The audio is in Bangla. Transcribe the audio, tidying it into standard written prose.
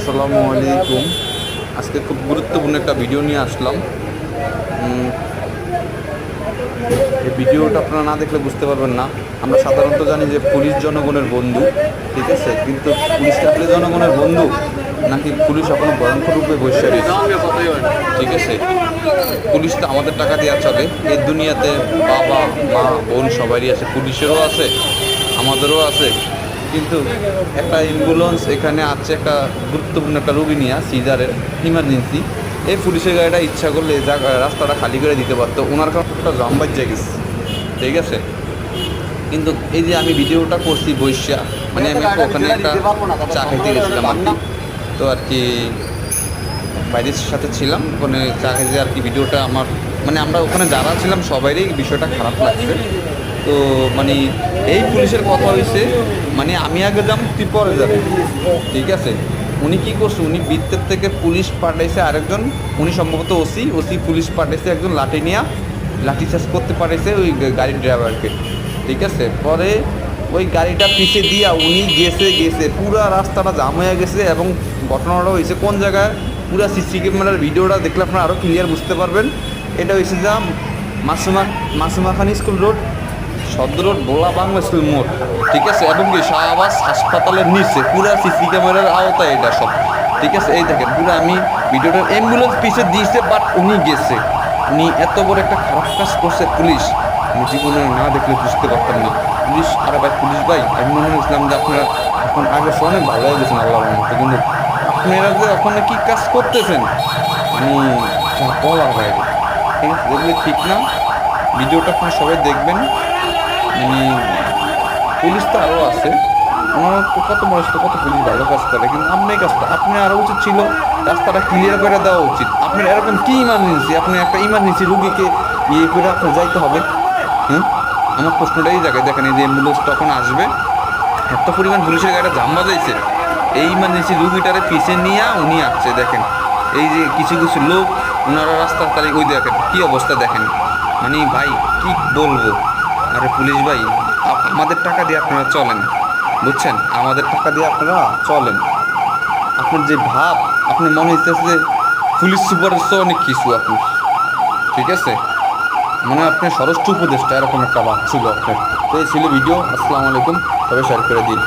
আসসালামু আলাইকুম। আজকে খুব গুরুত্বপূর্ণ একটা ভিডিও নিয়ে আসলাম। এই ভিডিওটা আপনারা না দেখলে বুঝতে পারবেন না। আমরা সাধারণত জানি যে পুলিশ জনগণের বন্ধু, ঠিক আছে, কিন্তু পুলিশ আসলে জনগণের বন্ধু নাকি পুলিশ এখনো ভয়ঙ্কর রূপে বসে রয়েছে, ঠিক আছে। পুলিশ তো আমাদের টাকা দেওয়া চলে। এই দুনিয়াতে বাবা মা বোন সবারই আছে, পুলিশেরও আছে, আমাদেরও আছে। কিন্তু একটা অ্যাম্বুলেন্স এখানে আছে, একটা গুরুত্বপূর্ণ একটা রোগী নিয়ে সিজারের ইমার্জেন্সি। এই পুলিশের গাড়িটা ইচ্ছা করলে রাস্তাটা খালি করে দিতে পারতো, ওনার কারণে একটা জাম বাজে গেছে, ঠিক আছে। কিন্তু এই যে আমি ভিডিওটা করছি বৈশা, মানে আমি ওখানে একটা চা খাইতে গেছিলাম আর কি, তো আর কি বাইরের সাথে ছিলাম ওখানে চা খেতে আর কি। ভিডিওটা আমার মানে আমরা ওখানে যারা ছিলাম সবারই বিষয়টা খারাপ লাগছে। তো মানে এই পুলিশের কথা হয়েছে, মানে আমি আগে যাম তুই পরে যাবে, ঠিক আছে। উনি কী করছে, উনি বৃত্তের থেকে পুলিশ পাঠাইছে আরেকজন, উনি সম্ভবত ওসি পুলিশ পাঠাইছে একজন লাঠি নিয়ে, লাঠি চার্জ করতে পাঠাইছে ওই গাড়ির ড্রাইভারকে, ঠিক আছে। পরে ওই গাড়িটা পিছিয়ে দিয়া উনি গেছে পুরা রাস্তাটা জাম হয়ে গেছে। এবং ঘটনাটা হয়েছে কোন জায়গায়, পুরা সিসি ক্যামেরার ভিডিওটা দেখলে আপনারা আরও ক্লিয়ার বুঝতে পারবেন। এটা হয়েছে যা মাসুমা খান স্কুল রোড, সদর রোড, বোলা বাংলা স্কুল মোড়, ঠিক আছে। এবং কি শাহবাজ হাসপাতালের নিচে পুরা সিসি ক্যামেরার আওতায় এটা সব, ঠিক আছে। এই দেখেন পুরো আমি ভিডিওটার অ্যাম্বুলেন্স পিছিয়ে দিয়েছে, বাট উনি গেছে। উনি এত বড় একটা খারাপ কাজ করছে পুলিশ, আমি জীবনে না দেখলে বুঝতে পারতাম না। পুলিশ আর ভাই, পুলিশ ভাই, আমি মনে হয়েছিলাম যে আপনারা এখন আগে অনেক ভালো হয়ে গেছেন আল্লাহর মতো, কিন্তু আপনারা যে ওখানে কী কাজ করতেছেন মানে যা বলার বাইরে, ঠিক আছে। দেখলে ঠিক না, ভিডিওটা আপনারা সবাই দেখবেন। মানে পুলিশ তো আরও আছে, ওনারা তো কত মানুষ তো কত পুলিশ ভালো কাজ করে, কিন্তু আপনি কাজটা আপনি আরও উচিত ছিল রাস্তাটা ক্লিয়ার করে দেওয়া উচিত। আপনার এরকম কী ইমার্জেন্সি, আপনি একটা ইমার্জেন্সি রুগীকে ইয়ে করে আপনার যাইতে হবে। হ্যাঁ, আমার প্রশ্নটা এই জায়গায় দেখেন, এই যে অ্যাম্বুলেন্স তখন আসবে, এত পরিমাণ পুলিশের গাড়িটা জাম বাজাইছে, এই ইমার্জেন্সি রুগীটারে পিছিয়ে নিয়ে উনি আসছে। দেখেন এই যে কিছু কিছু লোক ওনারা রাস্তার তারিখ ওই দেখেন কী অবস্থা দেখেন, মানে ভাই কি বলবো। আরে পুলিশ ভাই, আমাদের টাকা দিয়ে আপনারা চলেন, বুঝছেন, আমাদের টাকা দিয়ে আপনারা চলেন। আপনার যে ভাব, আপনার মনে হচ্ছে যে পুলিশ সুপারের তো অনেক কিছু আপনি, ঠিক আছে, মানে আপনার স্বরাষ্ট্র উপদেষ্টা এরকম একটা ভাব ছিল আপনার। তো এই ছিল ভিডিও। আসসালামু আলাইকুম, সবাই শেয়ার করে দিন।